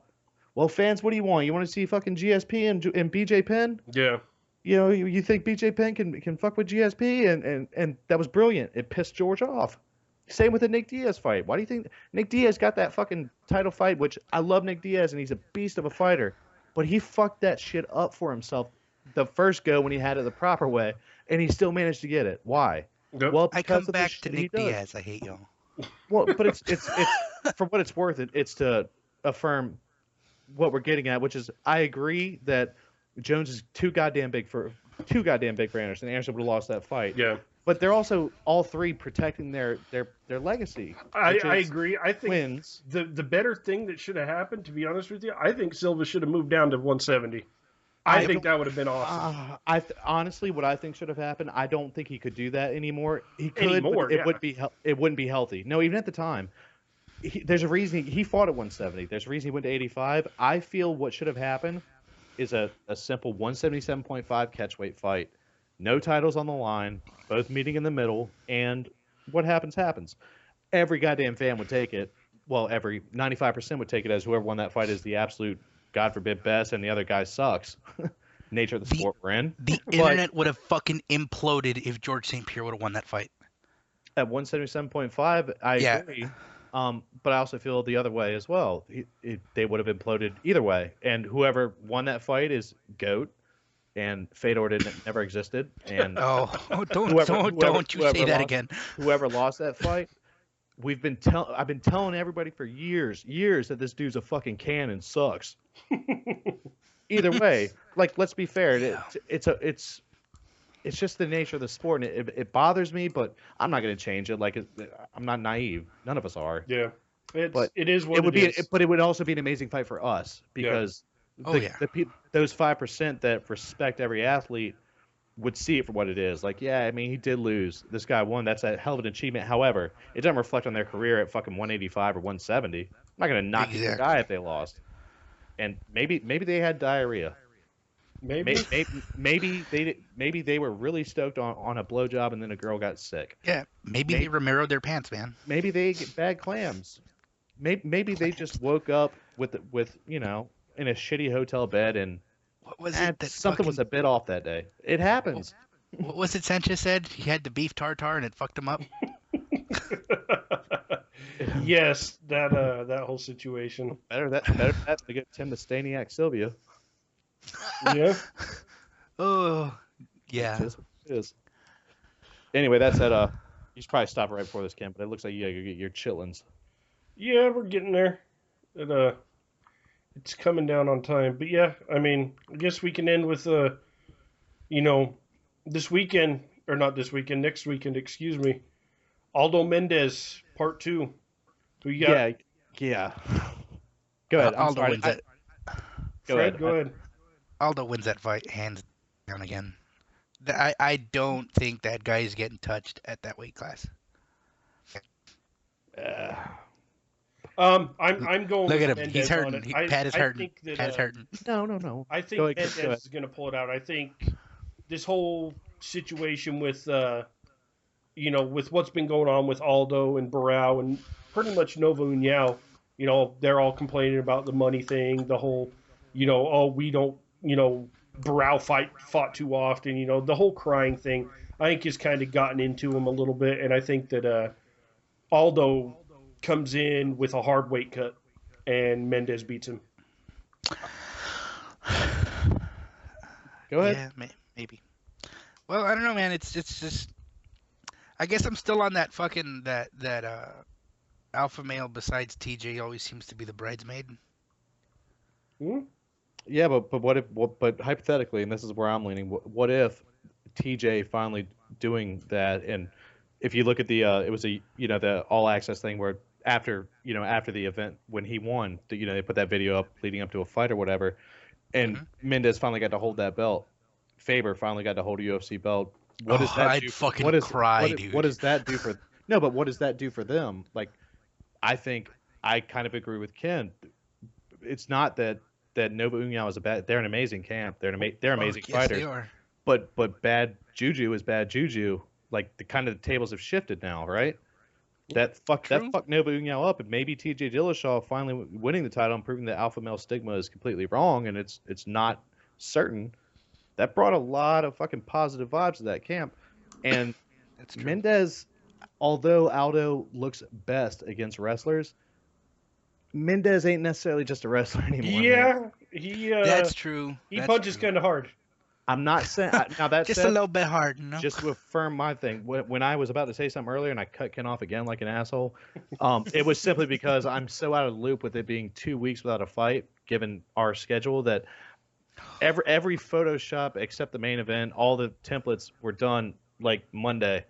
well, fans, what do you want? You want to see fucking GSP and BJ Penn? Yeah. You think BJ Penn can fuck with GSP? And that was brilliant. It pissed George off. Same with the Nick Diaz fight. Why do you think Nick Diaz got that fucking title fight, which I love Nick Diaz, and he's a beast of a fighter. But he fucked that shit up for himself the first go when he had it the proper way, and he still managed to get it. Why? Yep. Well, I because come of the back shit to he Nick does. Diaz. I hate y'all. Well, but it's for what it's worth. It's to affirm what we're getting at, which is I agree that Jones is too goddamn big for Anderson. Anderson would have lost that fight. Yeah. But they're also all three protecting their legacy. I which is agree. I think wins. the better thing that should have happened, to be honest with you, I think Silva should have moved down to 170. I think that would have been awesome. Honestly, what I think should have happened, I don't think he could do that anymore. He could, Anymore, but it yeah. wouldn't be healthy. No, even at the time. There's a reason he fought at 170. There's a reason he went to 85. I feel what should have happened is a simple 177.5 catchweight fight. No titles on the line, both meeting in the middle, and what happens, happens. Every goddamn fan would take it. Well, 95% would take it as whoever won that fight is the absolute, God forbid, best, and the other guy sucks. Nature of the sport we're in. The internet would have fucking imploded if George St. Pierre would have won that fight. At 177.5, I agree. But I also feel the other way as well. They would have imploded either way. And whoever won that fight is GOAT. And Fedor never existed. And don't you say that again. Whoever lost that fight, I've been telling everybody for years that this dude's a fucking cannon, sucks. Either way, like, let's be fair. It's just the nature of the sport, and it bothers me, but I'm not going to change it. Like, I'm not naive. None of us are. Yeah, but it is what it is. But it would also be an amazing fight for us because those 5% that respect every athlete would see it for what it is. Like, yeah, I mean, he did lose. This guy won. That's a hell of an achievement. However, it doesn't reflect on their career at fucking 185 or 170. I'm not going to knock the guy if they lost. And maybe they had diarrhea. Maybe they were really stoked on a blowjob and then a girl got sick. Yeah, maybe they Romero'd their pants, man. Maybe they get bad clams. Maybe they just woke up with in a shitty hotel bed and what was it that something was a bit off that day. It happens. What was it Sanchez said? He had the beef tartare and it fucked him up. Yes, that whole situation. Better that to get Tim the Staniak Sylvia. Yeah. Oh, yeah. It is. Anyway, that said, you should probably stop right before this, Ken, but it looks like you get your chitlins. Yeah, we're getting there. It's coming down on time. But yeah, I mean, I guess we can end with, this weekend, or not this weekend, next weekend, excuse me. Aldo Mendez, part 2. Who you got? Yeah. Go ahead. Aldo wins it. Go ahead. Aldo wins that fight hands down again. I don't think that guy is getting touched at that weight class. I'm going. Look at him. Mendez He's hurting. Pat is hurting. Pat is hurting. No. I think Mendez is going to pull it out. I think this whole situation with, with what's been going on with Aldo and Barao and pretty much Nova Uniao, they're all complaining about the money thing, the whole, we don't, Barao fought too often, the whole crying thing, I think has kind of gotten into him a little bit, and I think that Aldo comes in with a hard weight cut, and Mendez beats him. Go ahead. Yeah, maybe. Well, I don't know, man. It's just. I guess I'm still on that fucking that alpha male besides TJ always seems to be the bridesmaid. Hmm? Yeah, but hypothetically, and this is where I'm leaning. What if TJ finally doing that? And if you look at the it was the all access thing where after the event when he won, they put that video up leading up to a fight or whatever, and Mendez finally got to hold that belt. Faber finally got to hold a UFC belt. What does that do? Fucking cry, dude. What does that do for? No, but what does that do for them? Like, I think I kind of agree with Ken. It's not that Nova Uniao is they're an amazing camp. They're amazing fighters. Yes, they are. But bad juju is bad juju. Like the tables have shifted now, right? That fucked Nova Uniao up, and maybe TJ Dillashaw finally winning the title and proving that alpha male stigma is completely wrong and it's not certain. That brought a lot of fucking positive vibes to that camp. And Mendez, although Aldo looks best against wrestlers, Mendez ain't necessarily just a wrestler anymore. Yeah, man. That's true. He punches kind of hard. I'm not saying now that Just said, a little bit hard, just to affirm my thing. When I was about to say something earlier and I cut Ken off again like an asshole, it was simply because I'm so out of the loop with it being 2 weeks without a fight, given our schedule, that every Photoshop except the main event, all the templates were done like Monday.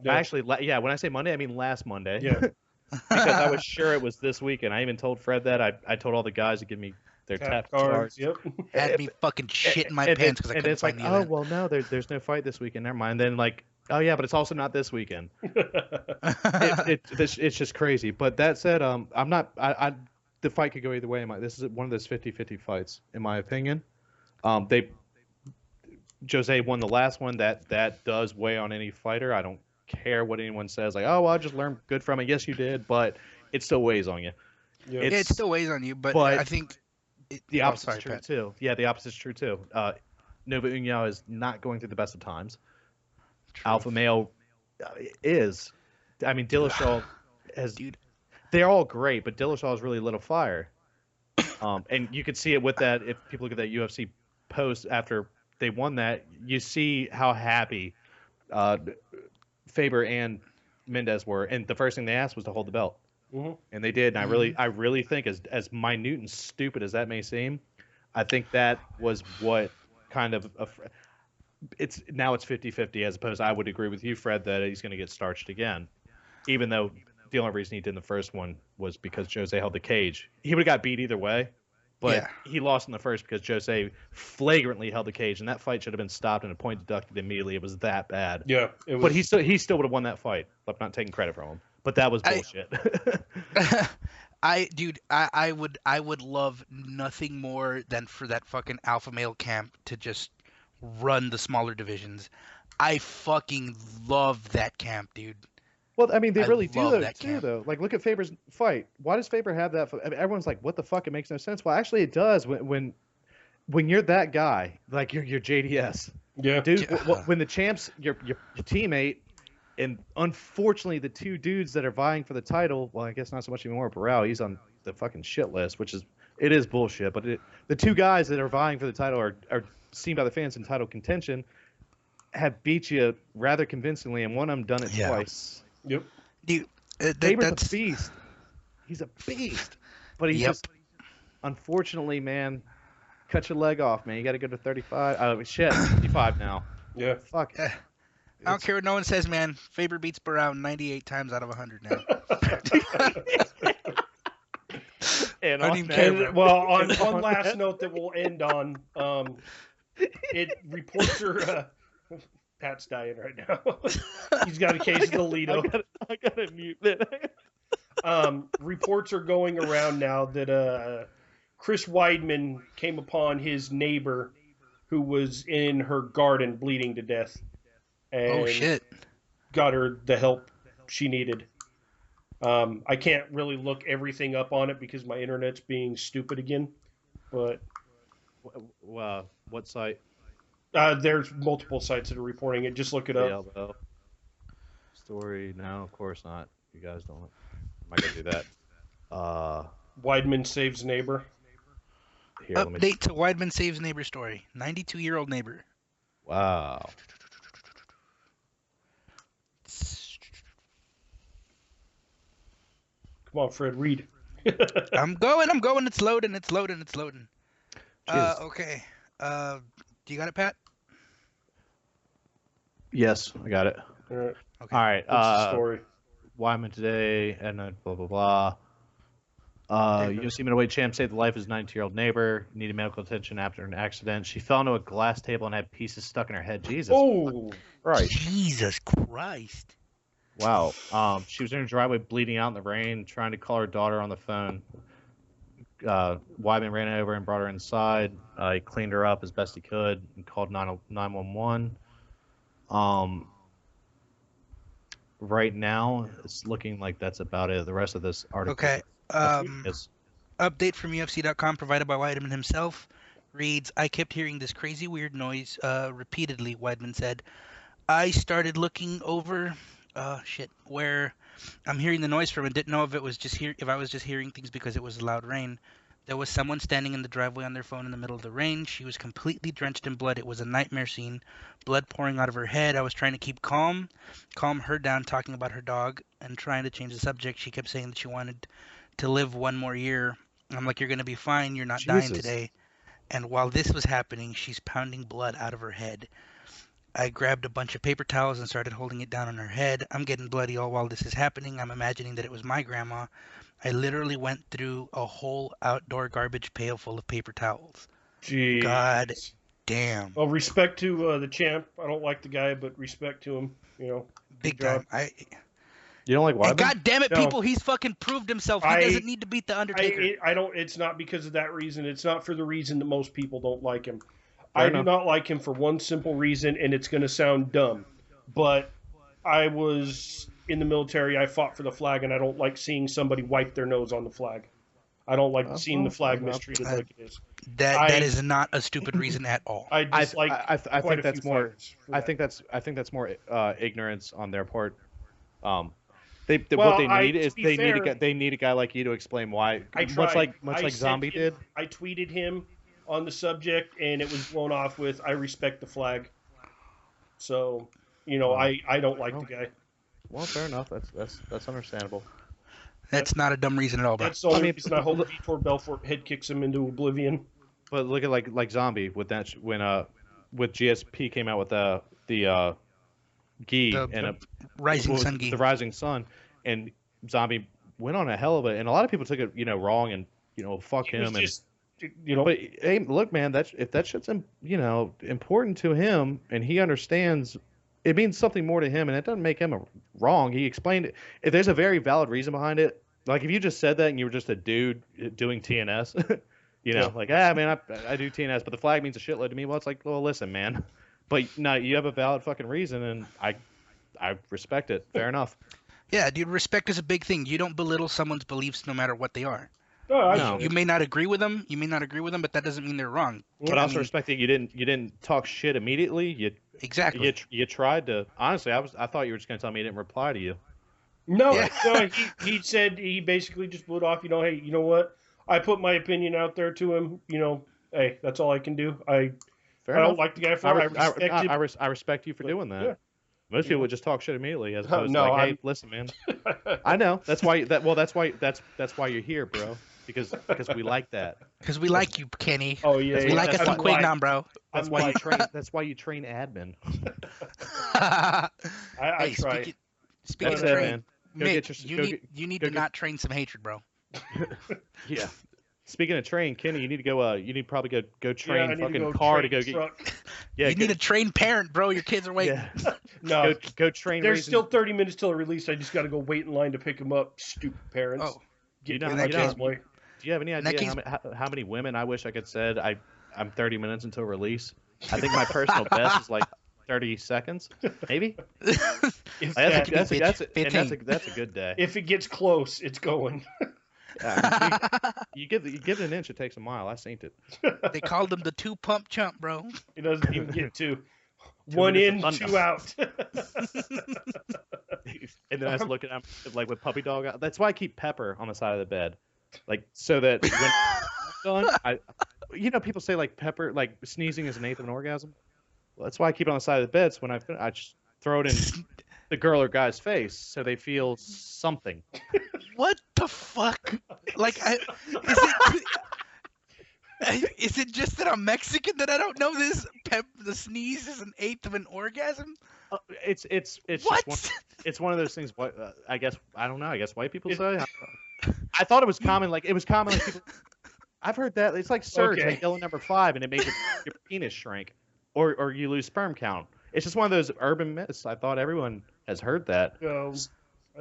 Yeah. Actually, yeah, when I say Monday, I mean last Monday. Yeah. Because I was sure it was this weekend. I even told Fred that. I told all the guys to give me their tap cards. Yep. Had me fucking shit in my And pants because I and couldn't it's find like, the oh event. well, no, there's no fight this weekend. Never mind. Then like, oh yeah, but it's also not this weekend. It's just crazy. But that said, I'm not. The fight could go either way. This is one of those 50-50 fights, in my opinion. Jose won the last one. That does weigh on any fighter. I don't care what anyone says. Like, oh, well, I just learned good from it. Yes, you did, but it still weighs on you. Yeah. Yeah, it still weighs on you, but I think the opposite is true Pat. too. Yeah, the opposite is true too. Nova União is not going through the best of times. True. Alpha Male is. I mean, Dillashaw has. Dude. They're all great, but Dillashaw has really lit a fire. And you could see it with that. If people look at that UFC post after they won that, you see how happy Faber and Mendez were, and the first thing they asked was to hold the belt, and they did. And I really think, as minute and stupid as that may seem, I think that was what kind of it's 50-50 as opposed. I would agree with you, Fred, that he's going to get starched again, even though the only reason he did in the first one was because Jose held the cage. He would have got beat either way, but he lost in the first because Jose flagrantly held the cage, and that fight should have been stopped and a point deducted immediately. It was that bad. Yeah, it was... But he still would have won that fight. I'm not taking credit from him, but that was bullshit. I would love nothing more than for that fucking alpha male camp to just run the smaller divisions. I fucking love that camp, dude. Well, I mean, they really do love though, that too, camp. though. Like, look at Faber's fight. Why does Faber have that? I mean, everyone's like, "What the fuck? It makes no sense." Well, actually, it does. When you're that guy, like you're JDS, Yeah. dude. When the champ's your teammate, and unfortunately, the two dudes that are vying for the title, well, I guess not so much anymore. Burrell, he's on the fucking shit list, which is bullshit. But the two guys that are vying for the title are seen by the fans in title contention, have beat you rather convincingly, and one of them done it twice. Yep. Dude, Faber's that's a beast. He's a beast. But he just, unfortunately, man, cut your leg off, man. You got to go to 35. Oh, shit, 55 now. Yeah. Fuck. I don't care what no one says, man. Faber beats Burrell 98 times out of 100 now. And I don't on even that- care. Well, on one last note that we'll end on, reports are Pat's dying right now. He's got a case of the Lido. I gotta mute that. Reports are going around now that Chris Weidman came upon his neighbor who was in her garden bleeding to death. And Oh shit. got her the help she needed. I can't really look everything up on it because my internet's being stupid again. But Wow, what site? there's multiple sites that are reporting it. Just look it up. Elbow. Story? No, of course not. You guys don't. I'm not gonna do that. Weidman saves neighbor. Here, let me. Update to Weidman saves neighbor story. 92-year-old neighbor. Wow. Come on, Fred, read. I'm going. It's loading. Jesus. Okay. Do you got it, Pat? Yes, I got it. All right. Okay. All right. What's the story? Wyman today and blah blah blah. UFC middleweight champ saved the life of his 92-year-old neighbor. Needed medical attention after an accident. She fell into a glass table and had pieces stuck in her head. Jesus. Oh, Right. Jesus Christ. Wow. She was in her driveway bleeding out in the rain, trying to call her daughter on the phone. Wyman ran over and brought her inside. He cleaned her up as best he could and called 911. Right now, it's looking like that's about it. The rest of this article. Okay. Is Update from UFC.com provided by Weidman himself reads, I kept hearing this crazy weird noise repeatedly, Weidman said. I started looking over where I'm hearing the noise from and didn't know if it was just if I was just hearing things because it was loud rain. There was someone standing in the driveway on their phone in the middle of the rain. She was completely drenched in blood. It was a nightmare scene. Blood pouring out of her head. I was trying to keep calm her down, talking about her dog and trying to change the subject. She kept saying that she wanted to live one more year. I'm like, you're going to be fine. You're not dying today. And while this was happening, she's pounding blood out of her head. I grabbed a bunch of paper towels and started holding it down on her head. I'm getting bloody all while this is happening. I'm imagining that it was my grandma. I literally went through a whole outdoor garbage pail full of paper towels. Jeez. God damn. Well, respect to the champ. I don't like the guy, but respect to him. Big time. You don't like Weidman? And God damn it, No. people! He's fucking proved himself. He doesn't need to beat the Undertaker. I don't. It's not because of that reason. It's not for the reason that most people don't like him. Fair I enough. do not like him for one simple reason, and it's going to sound dumb, but I was in the military. I fought for the flag, and I don't like seeing somebody wipe their nose on the flag. I don't like seeing the flag mistreated like it is. That is not a stupid reason at all. I dislike. I think that's more. I think I think that's more ignorance on their part. Well, What they need is to be they fair, need a guy like you to explain why. I much tried. like I sent Zombie him- did. I tweeted him on the subject, and it was blown off with "I respect the flag." So, I don't like the guy. Well, fair enough. That's understandable. That's not a dumb reason at all, bro. That's the only I mean, reason I hope Vitor Belfort head kicks him into oblivion. But look at like Zombie with that when with GSP came out with the Gi and Rising Sun Gi. the Rising Sun, and Zombie went on a hell of it, and a lot of people took it wrong and fuck It was him and. just, But hey, look, man, if that shit's important to him and he understands, it means something more to him, and it doesn't make him wrong. He explained it. If there's a very valid reason behind it, like if you just said that and you were just a dude doing TNS, like man, I do TNS, but the flag means a shitload to me. Well, it's like, well, listen, man, but no, you have a valid fucking reason, and I respect it. Fair enough. Yeah, dude, respect is a big thing. You don't belittle someone's beliefs no matter what they are. No. You may not agree with them, but that doesn't mean they're wrong. But I also respect that you didn't talk shit immediately. Exactly. You tried to. Honestly, I thought you were just gonna tell me he didn't reply to you. No, Yeah. no, he said he basically just blew it off. Hey, you know what? I put my opinion out there to him. Hey, that's all I can do. I don't like the guy for it. I respect him. I respect you for doing that. Yeah. Most people would just talk shit immediately, as opposed No, to like, hey, listen, man. I know that's why you're here, bro. Because we like that. Because we like you, Kenny. Oh yeah, We like us some Quignon, bro. That's why you train. That's why you train admin. I Hey, try. speaking That's of it, train, man. Go Mick, get your- you need go to get- not train some hatred, bro. Yeah. Speaking of train, Kenny, you need to go. You need to probably go train I need fucking to car to train go get. truck. Yeah, You need a trained parent, bro. Your kids are waiting. Yeah. No, Go train. there's racing. still 30 minutes till release. I just got to go wait in line to pick him up. Stupid parents. Oh. Get You know- my you know- kids, boy. Do you have any that idea case- how many women I wish I could said I'm 30 minutes until release? I think my personal best is like 30 seconds, maybe. If, That's that- a good day. if it gets close, it's going. You give it an inch, it takes a mile. I seen it. They called him the 2-pump chump, bro. It doesn't even get to. 2 One in, minutes of 2 out. And then I was looking at him like with puppy dog. That's why I keep Pepper on the side of the bed, like so that when I'm done, people say like Pepper, like sneezing is an eighth of an orgasm. Well, that's why I keep it on the side of the bed. So when I just throw it in the girl or guy's face, so they feel something. What the fuck? Like, is it just that I'm Mexican that I don't know this? The sneeze is an eighth of an orgasm? It's What? just it's one of those things. What I guess I don't know. I guess white people say. I thought it was common. Like it was common. Like people, I've heard that it's like surge, Okay. like yellow number 5, and it makes your penis shrink, or you lose sperm count. It's just one of those urban myths. I thought everyone has heard that.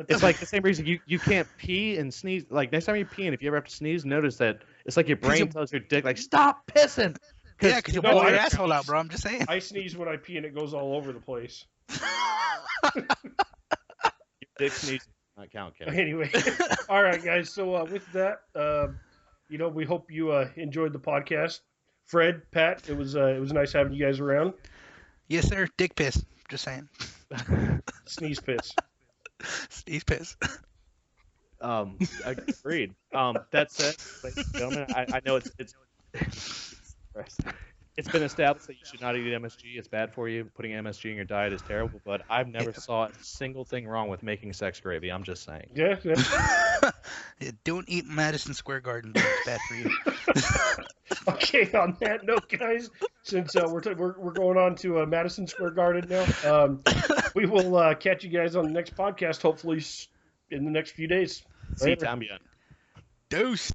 It's like the same reason you can't pee and sneeze. Like next time you pee, and if you ever have to sneeze, notice that it's like your brain tells your dick like stop pissing. Yeah, because you'll No, blow your I- asshole out, bro. I'm just saying. I sneeze when I pee and it goes all over the place. Your dick sneeze does not count, Kevin. Anyway, all right, guys. So with that, we hope you enjoyed the podcast. Fred, Pat, it was nice having you guys around. Yes, sir. Dick piss. Just saying. Sneeze piss. Sneeze piss. Agreed. That said, ladies and gentlemen, I know it's been established that you should not eat MSG. It's bad for you. Putting MSG in your diet is terrible. But I've never saw a single thing wrong with making sex gravy. I'm just saying. Yeah. Yeah, don't eat Madison Square Garden. It's bad for you. Okay, on that note, guys, since we're going on to Madison Square Garden now, we will catch you guys on the next podcast, hopefully in the next few days. See, también. Deuce.